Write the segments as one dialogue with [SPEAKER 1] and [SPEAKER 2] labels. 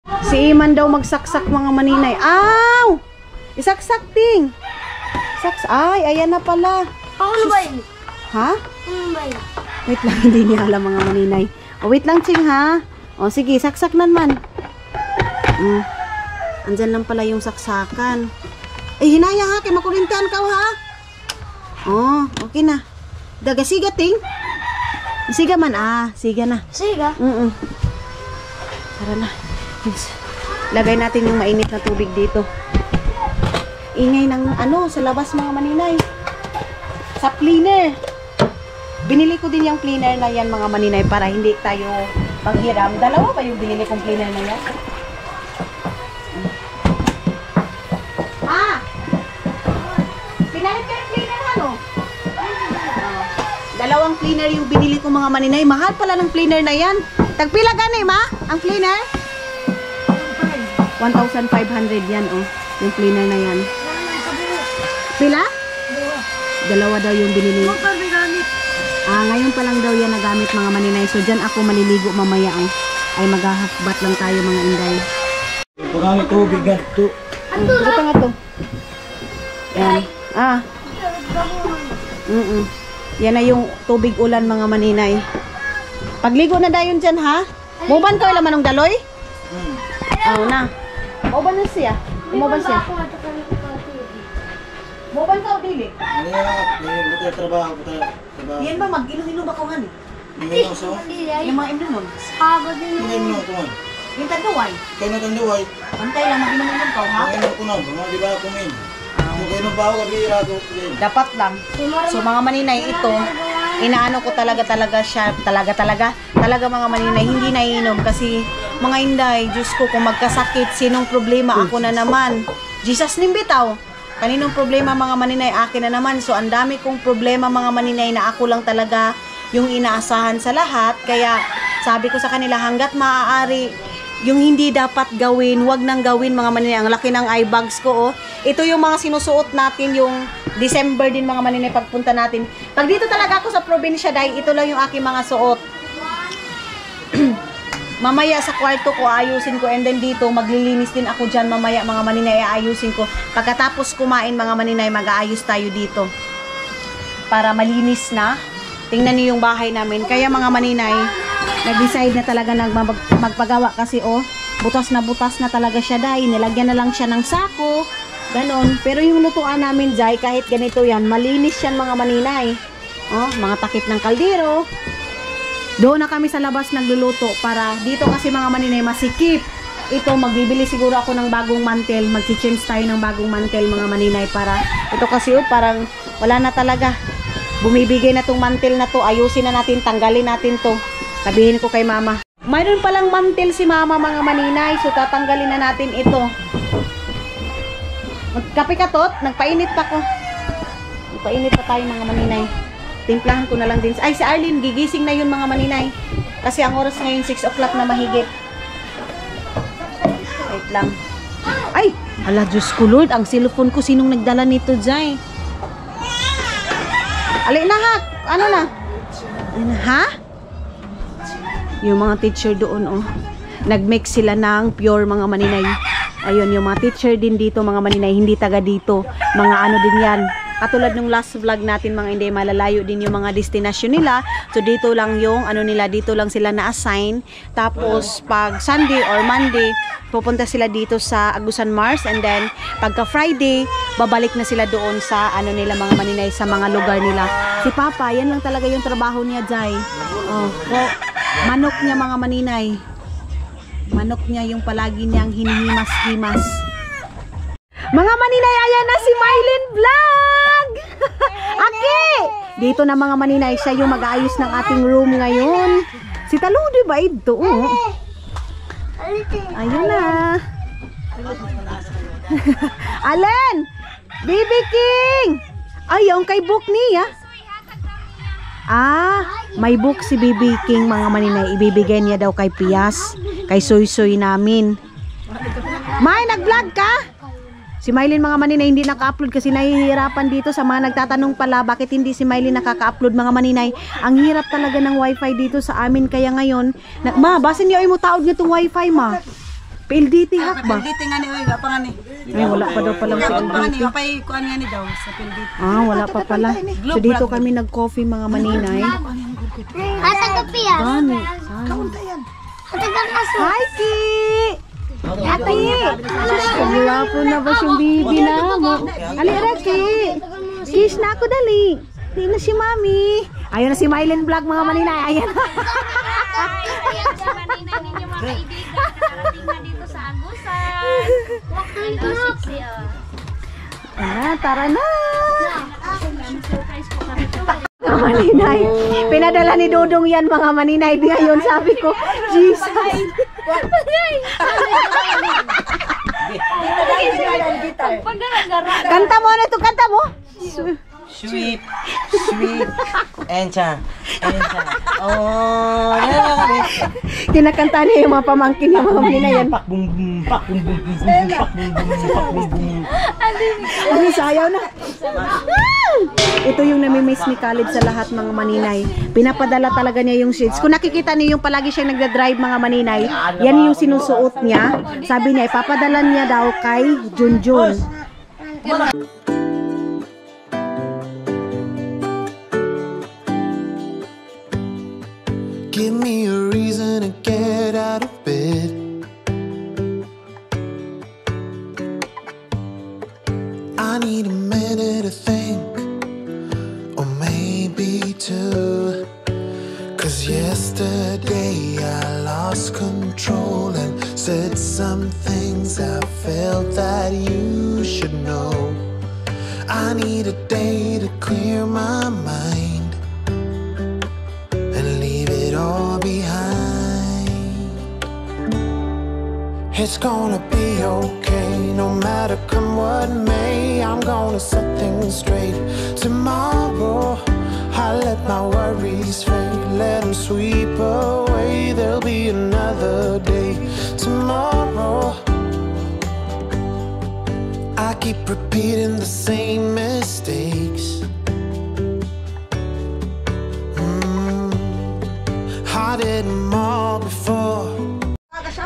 [SPEAKER 1] Si Iman daw magsaksak mga maninay. Aw! Isaksak ting. Ay, ayan na pala.
[SPEAKER 2] Ano ba yun?
[SPEAKER 1] Ha?
[SPEAKER 2] Ano ba yun?
[SPEAKER 1] Wait lang, hindi niya alam mga maninay. O, wait lang, Ching, ha? O, sige, saksak naman. Andyan lang pala yung saksakan. Eh, hinaya ha, kay makulintan ka, ha? Oh, okay na. Dagasiga, Ting. Siga man, siga na.
[SPEAKER 2] Siga?
[SPEAKER 1] Tara na. Lagay natin yung mainit na tubig dito. Ingay ng sa labas mga maninay. Sa cleaner. Binili ko din yung cleaner na yan mga maninay para hindi tayo panghiram. Dalawa ba yung binili kong cleaner na yan? Pinalit ka yung cleaner dalawang cleaner yung binili ko mga maninay. Mahal pala ng cleaner na yan. Tagpila gani ma? Ang cleaner? 1,500 yan yung cleaner na yan. Pila? Dalawa daw yung binili. Ngayon pa lang daw yan nagamit mga maninay. So dyan ako maliligo mamaya ay maghahakbat lang tayo mga inday.
[SPEAKER 3] Pagkali tubig ganito.
[SPEAKER 1] Buta nga to. Yan. Yan na yung tubig ulan mga maninay. Pagligo na dayon dyan ha. Muban ka wala manong daloy? Na. Muban na siya. Muban siya. Muban ka o dili?
[SPEAKER 3] Buta trabaho.
[SPEAKER 1] Yan ba mag-inom-inom ako nga ni? Yung mga inom nun?
[SPEAKER 2] Sabado din.
[SPEAKER 3] Inom ko man.
[SPEAKER 1] Yung tanduway?
[SPEAKER 3] Kaya na tanduway.
[SPEAKER 1] Pantay lang mag-inom-inom ka ha?
[SPEAKER 3] Inom ko na. Mga di ba ako min? Kaya nung baho kabira ko.
[SPEAKER 1] Dapat lang. So mga maninay ito, inaano ko talaga siya. Talaga mga maninay, hindi naiinom kasi mga inday, Diyos ko kung magkasakit, sinong problema? Ako na naman. Jesus nimbitaw. Kaninong problema mga maninay? Akin na naman. So ang dami kong problema mga maninay na ako lang talaga yung inaasahan sa lahat. Kaya sabi ko sa kanila hanggat maaari, yung hindi dapat gawin, wag nang gawin mga maninay. Ang laki ng eye bags ko Ito yung mga sinusuot natin yung December din mga maninay pagpunta natin. Pag dito talaga ako sa probinsya dahil ito lang yung aking mga suot. Mamaya sa kwarto ko ayusin ko and then dito maglilinis din ako dyan mamaya mga maninay ayusin ko. Pagkatapos kumain mga maninay mag-aayos tayo dito. Para malinis na. Tingnan niyo yung bahay namin. Kaya mga maninay nag-decide na talaga magpagawa kasi butas na talaga siya dahil nilagyan na lang siya ng sako ganon, pero yung lutuan namin dahil kahit ganito yan, malinis yan mga maninay mga takip ng kaldero. Doon na kami sa labas nagluluto para dito kasi mga maninay masikip. Ito magbibili siguro ako ng bagong mantel, mag-change tayo ng bagong mantel mga maninay para ito kasi parang wala na talaga, bumibigay na tong mantel na to, ayusin na natin, tanggalin natin to. Sabihin ko kay mama. Mayroon palang mantel si mama mga maninay. So tatanggalin na natin ito. Magkape ka tot? Nagpainit pa ko. Nagpainit pa tayo mga maninay. Timplahan ko na lang din. Ay si Arlene gigising na yun mga maninay. Kasi ang oras ngayon 6 o'clock na mahigit. Wait lang. Ay! Ala Diyos ko Lord. Ang cellphone ko. Sinong nagdala nito Jai? Ali na ha? Ano na? Ha? Yung mga teacher doon nag-mix sila ng pure mga maninay. Ayun yung mga teacher din dito mga maninay, hindi taga dito, mga ano din yan. Katulad nung last vlog natin mga hindi, malalayo din yung mga destination nila. So dito lang yung ano nila, dito lang sila na-assign. Tapos pag Sunday or Monday pupunta sila dito sa Agusan Mars, and then pagka Friday babalik na sila doon sa ano nila mga maninay, sa mga lugar nila. Si Papa, yan lang talaga yung trabaho niya Jai. Manok niya mga maninay. Manok niya yung palagi niyang hinihimas-himas. Mga maninay, ayan na si Mylin Vlog! Aki! Dito na mga maninay, siya yung mag-aayos ng ating room ngayon. Si Taludi ba ito? Ayun na. Allen! BB King! Ay, yung kay book niya. May book si BB King mga maninay. Ibibigay niya daw kay Pias, kay Soy-Soy namin. May, nag-vlog ka? Si Mylin mga maninay hindi naka-upload kasi nahihirapan dito. Sa mga nagtatanong pala bakit hindi si Mylin nakaka-upload mga maninay. Ang hirap talaga ng wifi dito sa amin. Kaya ngayon, ma, basin niyo ay mo taod nga itong wifi ma. PLDT hak ba?
[SPEAKER 4] PLDT nga ni, oy, apa nga ni.
[SPEAKER 1] Ay, wala pa daw palang
[SPEAKER 4] Apa nga ni,
[SPEAKER 1] PLDT.
[SPEAKER 4] apay kuan nga ni daw sa PLDT.
[SPEAKER 1] Ah, wala pa pala. So dito kami nag-coffee mga maninay.
[SPEAKER 2] Asa kapi ah.
[SPEAKER 1] Gani.
[SPEAKER 2] Asa kaso.
[SPEAKER 1] Hi, Ki! Ate! Kagwapo na ba siyang bibi na mo? Ali, Raki! Kiss na ako dali. Di na si Mami. Ayun na si Mylen Vlog mga maninay. Ayan.
[SPEAKER 2] Ayan sa kanina ninyo mga kaibigan. Nakarating na dito sa Agusan. Ito sexy ah.
[SPEAKER 1] Tara na!
[SPEAKER 2] Surprise po kami to.
[SPEAKER 1] Mga maninay. Pinadala ni Dodong yan mga maninay. Di ngayon sabi ko, Jesus. Kanta mo, ano ito? Kanta mo?
[SPEAKER 4] Sweet, sweet, encha, encha. Oh,
[SPEAKER 1] Kinakanta niya yung mga pamangkin niya mga maninay yan.
[SPEAKER 4] pak bum bum, pak bum bum bum bum, pak bum bum, pak bum bum.
[SPEAKER 1] Ano, sayaw na. Ito yung namimiss ni Caleb sa lahat mga maninay. Pinapadala talaga niya yung shades. Kung nakikita niyo yung palagi siyang nagda-drive mga maninay, yan yung sinusuot niya. Sabi niya, ipapadala niya daw kay Junjun.
[SPEAKER 5] Give me a reason to get out of bed. I need a minute to think, or maybe two. 'Cause yesterday I lost control and said some things I felt that you should know. I need a day to clear my mind and leave it all behind. It's gonna be okay, no matter come what may. I'm gonna set things straight. Tomorrow I'll let my worries fade, let them sweep away. There'll be another day tomorrow. I keep repeating the same mistakes. I did them all before.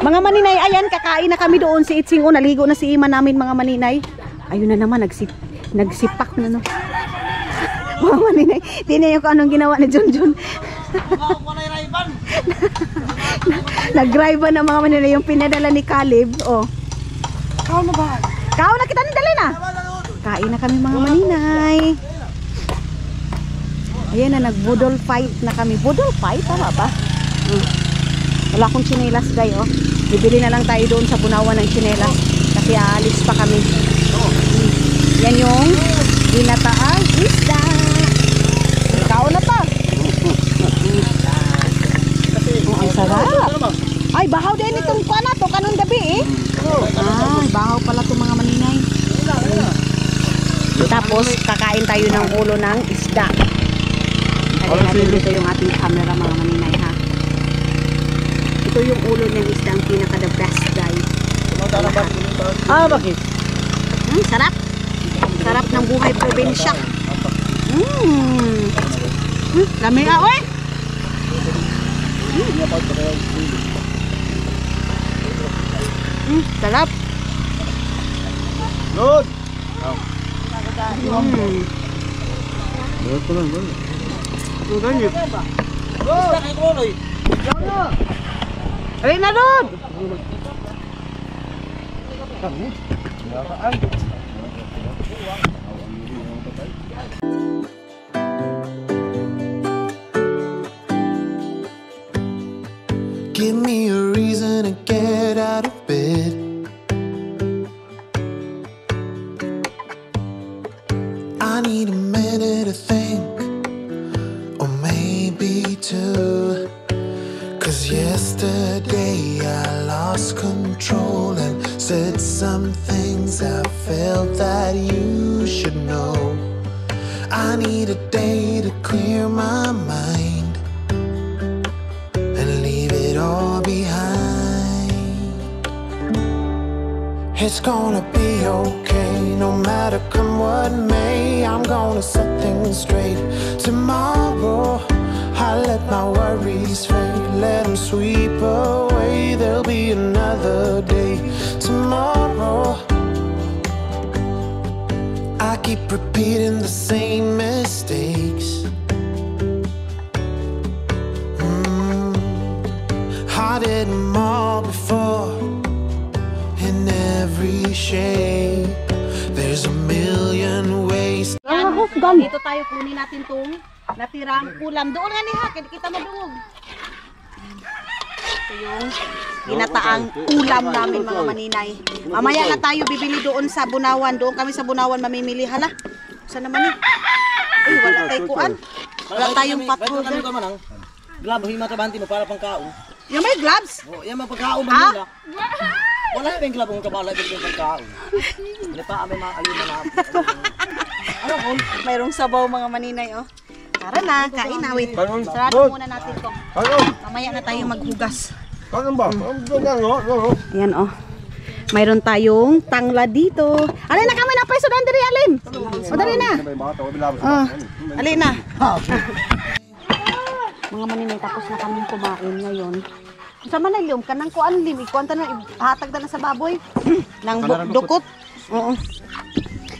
[SPEAKER 1] Mga maninay, ayan, kakain na kami doon si Itsing. O, naligo na si Ima namin mga maninay. Ayun na naman, nagsipak na no. Mga maninay, tingnan niyo kung anong ginawa ni Junjun. Nag-drive na mga maninay yung pinadala ni Caleb. Oh. Kao na ba? Kao na kita, dali na. Kain na kami mga maninay. Ayan na, nag-budol fight na kami. Budol fight, tama ba? Wala akong tsinelas guys, oh. Bibili na lang tayo doon sa Bunawan ng tsinelas kasi aalis pa kami. Yan yung ginataang isda. Kao na pa. Oh, ang sarap. Ay, bahaw din itong kuha na to kanong gabi eh. Ay, bahaw pala itong mga maninay. Tapos, kakain tayo ng ulo ng isda. Lagyan natin dito yung ating camera mga maninay ha. Ito yung ulo ng isda, ang pinaka-the best guys.
[SPEAKER 4] Ah, bakit?
[SPEAKER 1] Sarap. Sarap ng buhay probinsya. Lami ka, oy! Sarap.
[SPEAKER 3] Good.
[SPEAKER 1] Ay, na doon!
[SPEAKER 5] Give me a reason to get out of bed. I need a minute to think, or maybe two. 'Cause yesterday I lost control and said some things I felt that you should know. I need a day to clear my mind and leave it all behind. It's gonna be okay, no matter come what may. I'm gonna set things straight. Tomorrow I'll let my worries fade, let them sweep away. There'll be another another day. Tomorrow, I keep repeating the same mistakes. I did them all before, in every shape. There's a million ways.
[SPEAKER 1] Dito tayo kunin natin tong natirang ulam. Doon nga niha, kita madungog. Ito yung ginataang ulam namin mga maninay. Mamaya na tayo bibili doon sa Bunawan. Doon kami sa Bunawan mamimili. Hala, saan naman eh? Uy, wala tayo kuan. Wala tayong patholder.
[SPEAKER 4] Glove, hima tabanti mo para pang kaon.
[SPEAKER 1] Yung may gloves?
[SPEAKER 4] Oh, yan mapagkaon man nila. Wala yung glove kung kabala yung pagkaon. Hindi pa kami ayun na. Ano kon?
[SPEAKER 1] Mayroong sabaw mga maninay oh. Tara na, kain na. Wait, sarado muna natin to. Mamaya na tayo maghugas. Ayan oh. Mayroon tayong tangla dito. Alin na kami na peso dan diri alin. O dali na. Oh, alin na. Mga maninay, tapos na kami kumain ngayon. Sa manayom kanang kuan lim, ikuanta na ihatag na sa baboy nang dukot. Oo.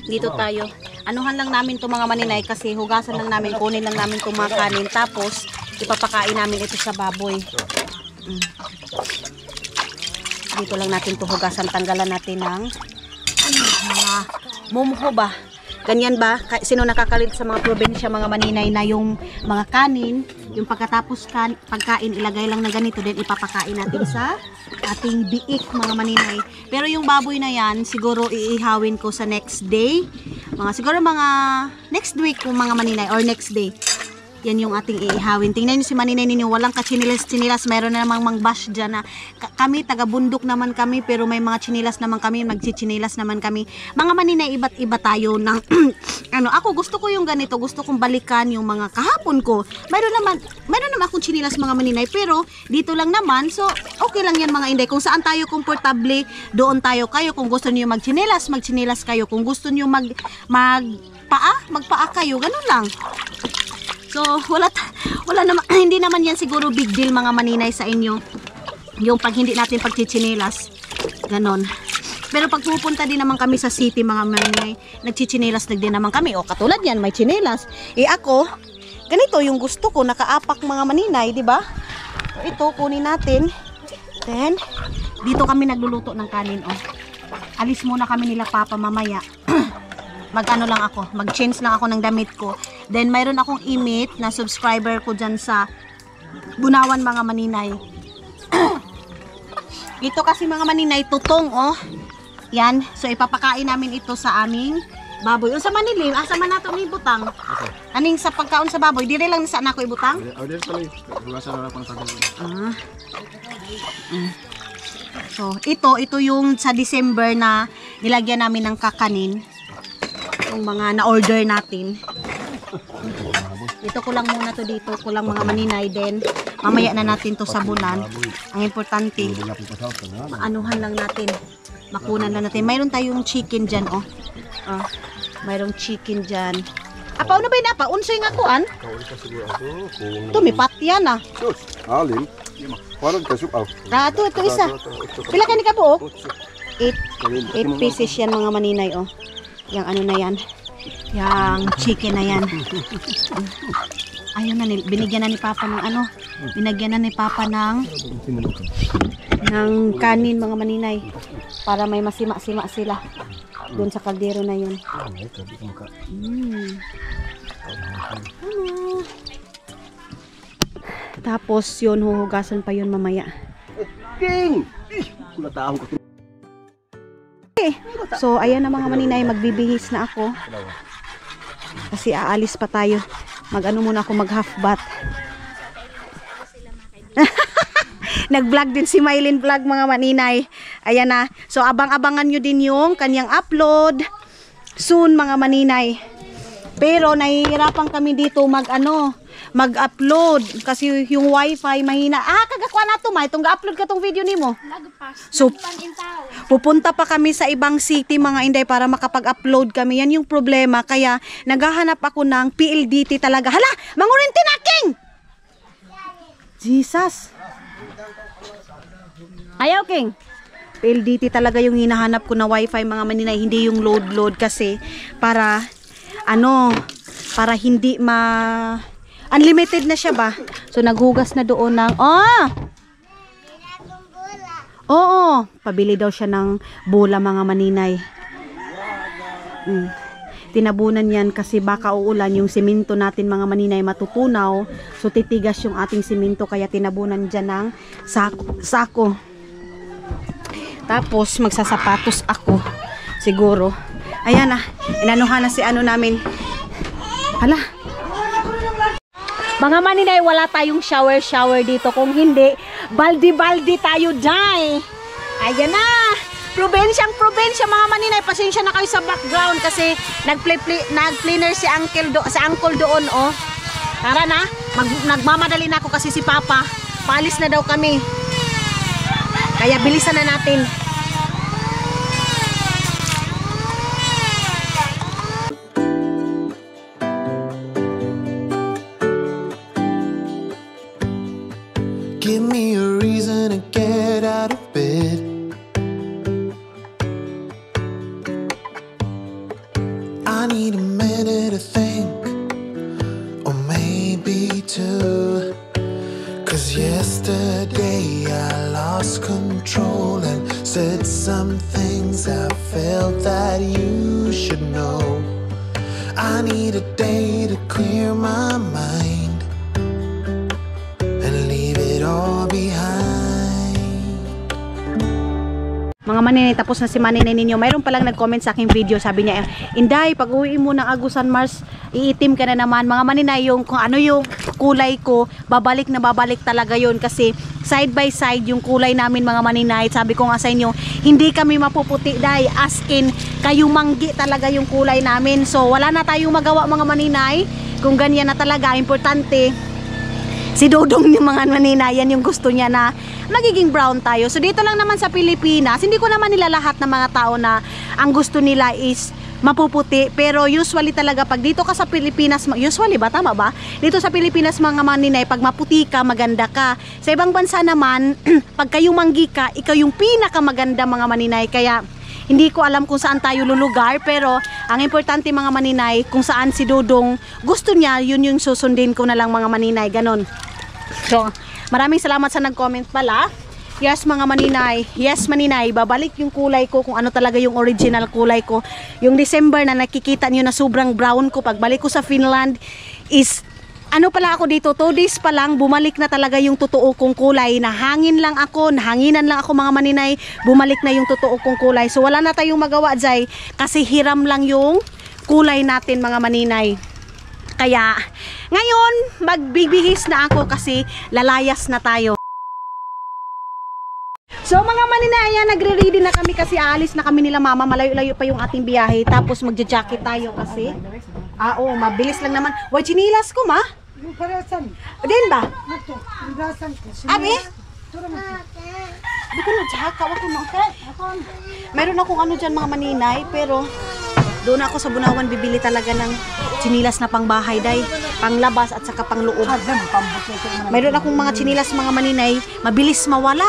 [SPEAKER 1] Dito tayo. Anuhan lang namin 'to mga maninay kasi hugasan lang namin, kunin lang namin 'tong mga kanin tapos ipapakain namin ito sa baboy. Dito lang natin 'to hugasan, tanggalan natin ng mga mumho ba. Ganyan ba? Sino nakakalit sa mga probinsya mga maninay na yung mga kanin, yung pagkatapos pagkain ilagay lang na ganito din ipapakain natin sa ating biik mga maninay. Pero yung baboy na yan siguro iihawin ko sa next day. Siguro mga next week kung mga maninay or next day. Yan yung ating iihawin. Tingnan nyo si maninay ninyo, walang ka-chinilas-chinilas. Mayroon na namang mang-bash dyan na kami, taga-bundok naman kami, pero may mga chinilas naman kami, magchichinilas naman kami. Mga maninay, iba't iba tayo ng, ako gusto ko yung ganito, gusto kong balikan yung mga kahapon ko. Mayroon naman akong chinilas mga maninay, pero dito lang naman, so okay lang yan mga inday. Kung saan tayo komportable, doon tayo kayo. Kung gusto niyo magchinilas kayo. Kung gusto niyo magpaa kayo, ganun lang. So, wala naman, hindi naman yan siguro big deal mga maninay sa inyo. Yung pag hindi natin pagchichinelas. Ganon. Pero pag pupunta din naman kami sa city mga maninay, nagchichinelas din naman kami. O katulad yan, may chinelas. Ako, ganito yung gusto ko, nakaapak mga maninay, di ba? Ito, kunin natin. Then, dito kami nagluluto ng kanin. Alis muna kami nila papa mamaya. Mag-change lang ako ng damit ko. Then, mayroon akong imit na subscriber ko dyan sa Bunawan mga maninay. Ito kasi mga maninay, tutong, Yan. So, ipapakain namin ito sa aming baboy. Sa manilim, asa man nato may butang? Aning sa pagkaon sa baboy, dire lang saan ako ibutang? So, ito yung sa December na nilagyan namin ng kakanin. Yung mga na-order natin. Ito ko lang muna to dito. Ko lang mga maninay din. Mamaya na natin to sabunan. Ang importante, maanuhan lang natin. Makunan lang natin. Mayroon tayong chicken dyan, mayroong chicken dyan. Paano ba yun, apa? Unsoy nga kuan? Tumipat yan,
[SPEAKER 3] Alin? Parang kasuk aw.
[SPEAKER 1] Ito isa. Pila ka ni ka po, 8 pieces yan mga maninay, Yang ano na yan. Yang chicken na yan. Ayun na, binigyan na ni Papa ng binigyan na ni Papa ng kanin mga maninay. Para may masima-sima sila. Doon sa kaldero na yun. Tapos yun, huhugasan pa yun mamaya.
[SPEAKER 4] King! Kulatahon ko.
[SPEAKER 1] So, ayan na mga maninay, magbibihis na ako. Kasi aalis pa tayo. Muna ako mag half bath. Nag-vlog din si Mylene Vlog mga maninay. Ayan na. So, abang-abangan nyo din yung kanyang upload. Soon mga maninay. Pero, nahihirapan kami dito mag-upload. Kasi yung wifi mahina. Kagakuha na ito, itong ga-upload ka tong video nimo. So, pupunta pa kami sa ibang city mga inday para makapag-upload kami. Yan yung problema. Kaya, naghahanap ako ng PLDT talaga. Hala! Mangurinti na, King! Jesus! Ayaw, King! PLDT talaga yung hinahanap ko na wifi mga maninay, hindi yung load kasi para para hindi unlimited na siya ba. So naghugas na doon ng oo, pabili daw siya ng bola mga maninay. Tinabunan yan kasi baka uulan yung simento natin mga maninay matutunaw. So titigas yung ating simento kaya tinabunan dyan ng sako. Tapos magsasapatos ako siguro. Ayan na, inanuhan na si namin. Hala. Mga maninay, wala tayong shower dito. Kung hindi, baldi-baldi tayo dyan. Ayan na. Probensya mga maninay, pasensya na kayo sa background kasi nag-cleaner si uncle doon Tara na, nagmamadali na ako kasi si Papa paalis na daw kami. Kaya bilisan na natin.
[SPEAKER 5] Give me a reason to get out of bed. I need a minute to think, or maybe two. 'Cause yesterday I lost control and said some things I felt that you should know. I need a day to clear my mind and leave it all behind.
[SPEAKER 1] Mga maninay, tapos na si maninay ninyo. Mayroon palang nag-comment sa aking video. Sabi niya, Inday, pag uwi mo ng Agusan Mars, iitim ka na naman. Mga maninay, kung ano yung kulay ko, babalik na babalik talaga yun. Kasi side by side yung kulay namin mga maninay. Sabi ko nga sa inyo, hindi kami mapuputi, day. As in, kayo manggi talaga yung kulay namin. So, wala na tayong magawa mga maninay. Kung ganyan na talaga, importante. Si Dodong yung mga maninay, yan yung gusto niya na magiging brown tayo. So dito lang naman sa Pilipinas, hindi ko naman nila lahat ng mga tao na ang gusto nila is mapuputi. Pero usually talaga pag dito ka sa Pilipinas, usually ba? Tama ba? Dito sa Pilipinas mga maninay, pag maputi ka, maganda ka. Sa ibang bansa naman, pag kayong manggi ka, ikaw yung pinakamaganda mga maninay. Kaya hindi ko alam kung saan tayo lulugar, pero ang importante mga maninay, kung saan si Dodong gusto niya, yun yung susundin ko na lang mga maninay, ganon. So, maraming salamat sa nag-comment pala. Yes mga maninay, yes maninay, babalik yung kulay ko kung ano talaga yung original kulay ko. Yung December na nakikita niyo na sobrang brown ko, pagbalik ko sa Finland is ano pala ako dito, 2 days pa lang, bumalik na talaga yung totoo kong kulay. Nahanginan lang ako mga maninay, bumalik na yung totoo kong kulay. So wala na tayong magawa dyan, kasi hiram lang yung kulay natin mga maninay. Kaya ngayon, magbibihis na ako kasi lalayas na tayo. So mga maninay, ayan, nagre-ready na kami kasi aalis na kami nila mama. Malayo-layo pa yung ating biyahe. Tapos magja-jacket tayo kasi. Oo, mabilis lang naman. Why, chinilas ko ma? Din ba? Abi? Di ko na jaka. Meron akong ano dyan mga maninay. Pero doon ako sa Bunawan bibili talaga ng chinilas na pangbahay day. Panglabas at saka pangloob. Meron akong mga chinilas mga maninay. Mabilis mawala.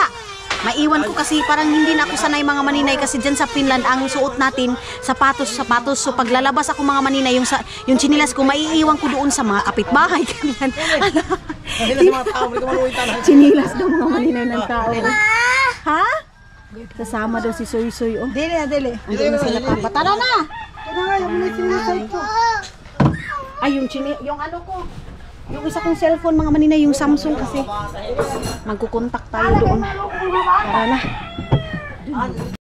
[SPEAKER 1] Maiwan ko kasi parang hindi na ako sanay mga maninay kasi dyan sa Finland ang suot natin sapatos. So paglalabas ako mga maninay yung chinilas ko maiiwan ko doon sa mga kapitbahay. Chinilas daw mga maninay ng tao. Ha? Sasama daw si Soy Soy. Oh. Dili. Andun na sila papa. Tara na! Ay, yung ano ko. Yung isa kong cellphone mga maninay, yung Samsung kasi. Magkukontak tayo doon. Tara na.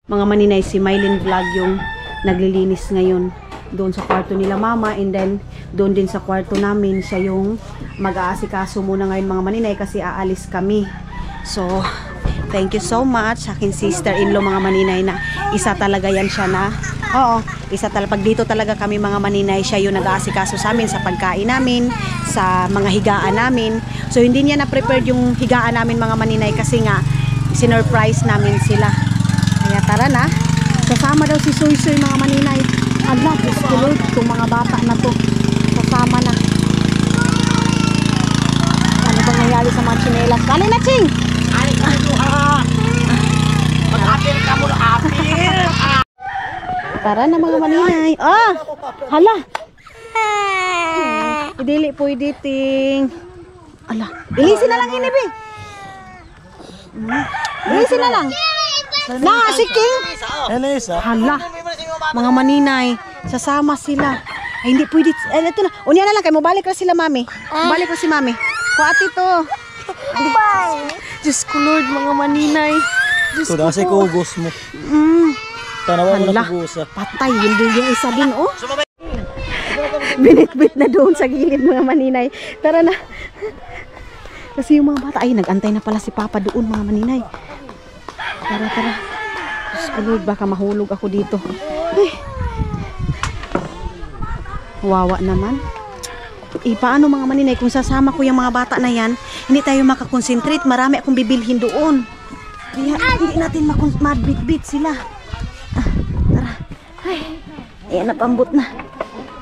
[SPEAKER 1] Mga maninay, si Mylene Vlog yung naglilinis ngayon doon sa kwarto nila mama, and then doon din sa kwarto namin siya yung mag-aasikaso muna ngayon mga maninay kasi aalis kami. So, thank you so much sa akin sister-in-law mga maninay na isa talaga yan siya na isa talaga. Pag dito talaga kami mga maninay, siya yung nag-aasikaso sa amin sa pagkain namin, sa mga higaan namin. So hindi niya na-prepared yung higaan namin mga maninay kasi nga sinurprise namin sila. Kaya tara na. Sasama daw si Soy Soy mga maninay. Ala, Diyos ko Lord, itong mga bata na to. Sasama na. Ano bang nangyari sa mga tsinelas? Dali na, Ching!
[SPEAKER 4] Ay, mag-apir ka mo
[SPEAKER 1] Tara na mga maninay. Ah! Hala! Idili po editing. Ala, ilisin na lang ini, be. Ilisin na lang. Na, si King.
[SPEAKER 3] Elisa.
[SPEAKER 1] Hala, mga maninay, sasama sila. Ay, hindi pwede. Ito na. Unya na lang kayo, mabalik na sila, mami. Mabalik na si mami. Kuati to. Diyos ko, Lord, mga maninay. Diyos
[SPEAKER 4] Ito, nasa
[SPEAKER 1] ko.
[SPEAKER 4] kugos mo.
[SPEAKER 1] Hala,
[SPEAKER 4] Tanawa mo na kugusa.
[SPEAKER 1] patay. Yung isa din, oh. Binitbit na doon sa gilid, mga maninay. Tara na. Kasi yung mga bata, ay, nag-antay na pala si Papa doon, mga maninay. Tara, tara. Diyos ko, Lord, baka mahulog ako dito. Ay. Wawa naman. Paano mga maninay, kung sasama ko yung mga bata na yan, hindi tayo makakonsentrate. Marami akong bibilhin doon. Kaya hindi natin mabit-bit sila. Tara. Ay, ayan, napambot na.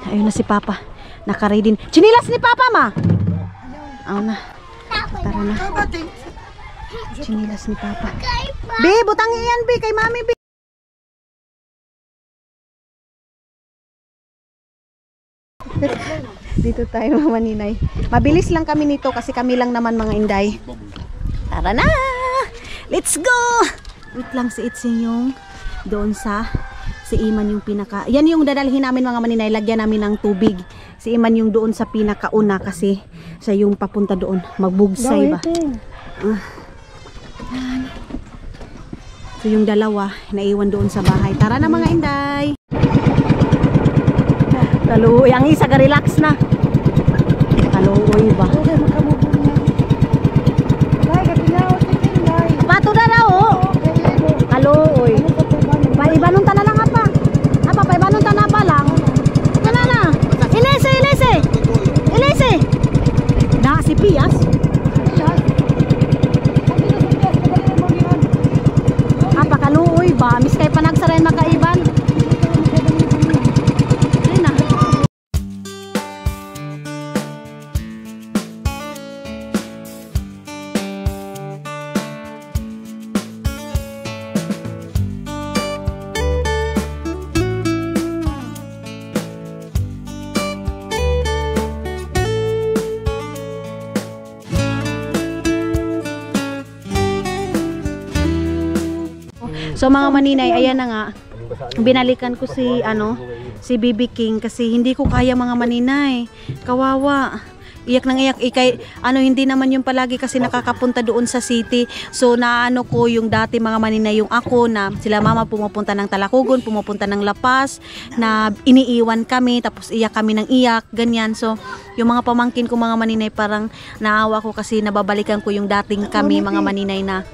[SPEAKER 1] Ayun na si Papa. Nakaready din. Chinilas ni Papa, ma! Aw na. Tara na. Chinilas ni Papa. Be, butangi yan, be. Kay Mami, be. Dito tayo, mga maninay. Mabilis lang kami nito kasi kami lang naman, mga inday. Tara na! Let's go! Wait lang, si Itsing yung doon sa... Si Iman yung pinaka... Yan yung dadalhin namin, mga maninay. Lagyan namin ng tubig. Si Iman yung doon sa pinakauna kasi siya yung papunta doon. Magbugsay ba? So yung dalawa, naiwan doon sa bahay. Tara na, mga inday! Kaluoy. Ang isa ka-relax na. Kaluoy ba? Pato na daw, oh! Kaluoy. Paibanong ta na lang, apa? Apa, paibanong ta na pa lang? Ano na? Ilese, ilese! Ilese! Na, si Pias? Apa, kaluoy ba? Miss kay panagsaray makaiban? Ay na. So mga maninay, ayan na nga. Binalikan ko si si BB King kasi hindi ko kaya, mga maninay. Kawawa. Iyak nang iyak. Hindi naman yung palagi kasi nakakapunta doon sa city. So naano ko yung dati, mga maninay, yung ako na sila mama pumupunta ng Talakugon, pumupunta ng Lapas, na iniiwan kami, tapos iyak kami ng iyak, ganyan. So yung mga pamangkin ko, mga maninay, parang naawa ko kasi nababalikan ko yung dating kami, mga maninay, na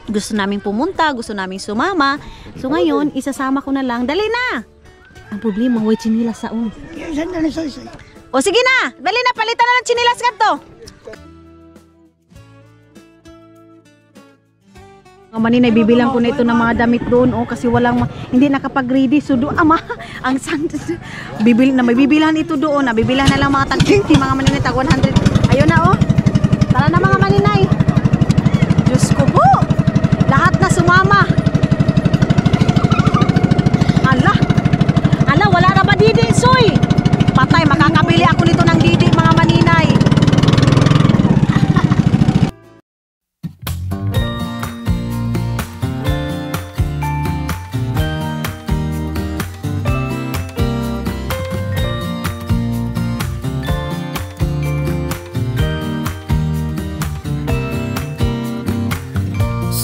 [SPEAKER 1] gusto naming pumunta, gusto naming sumama. So ngayon, isasama ko na lang. Dali na! Ang problema, way chinilas sa O sige na! Dali na, palitan na ng chinilas ka to! Mga maninay, bibilang ko na ito ng mga damit doon, kasi hindi nakapag-ready. So doon, ang may bibilan ito doon. Bibilan na lang mga tag-50, mga maninay, tag 100. Ayun na, tara na, mga maninay. Diyos ko po! Lahat na sumama. Ala, wala na ba didi, soy? Patay, makakabili ako nito ng didi, mga maninay.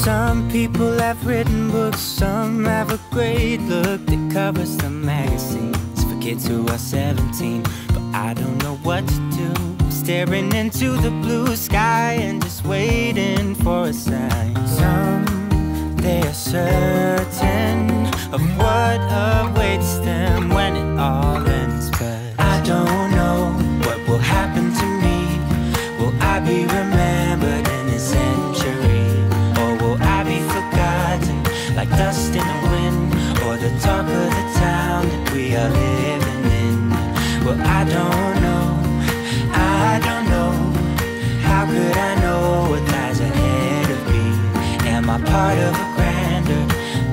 [SPEAKER 6] Some people have written books, some have a great look that covers the magazines for kids who are 17. But I don't know what to do, staring into the blue sky and just waiting for a sign. Some, they are certain of what awaits them when it all ends. But I don't know what will happen to me. Will I be remembered in a century? Like dust in the wind, or the talk of the town that we are living in. Well, I don't know. How could I know what lies ahead of me? Am I part of a grander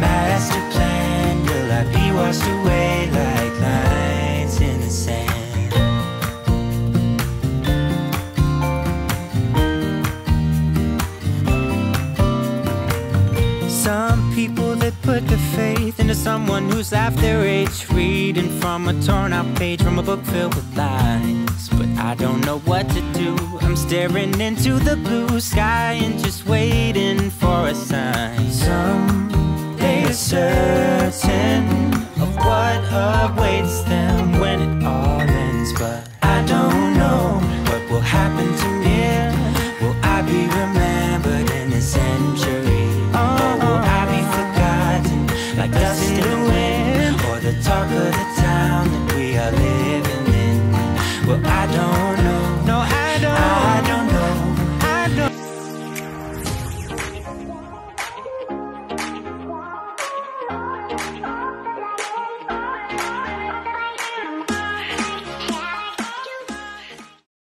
[SPEAKER 6] master plan? Will I be washed away Some people that put their faith into someone who's half their age, reading from a torn out page from a book filled with lies. But I don't know what to do. I'm staring into the blue sky and just waiting for a sign. Some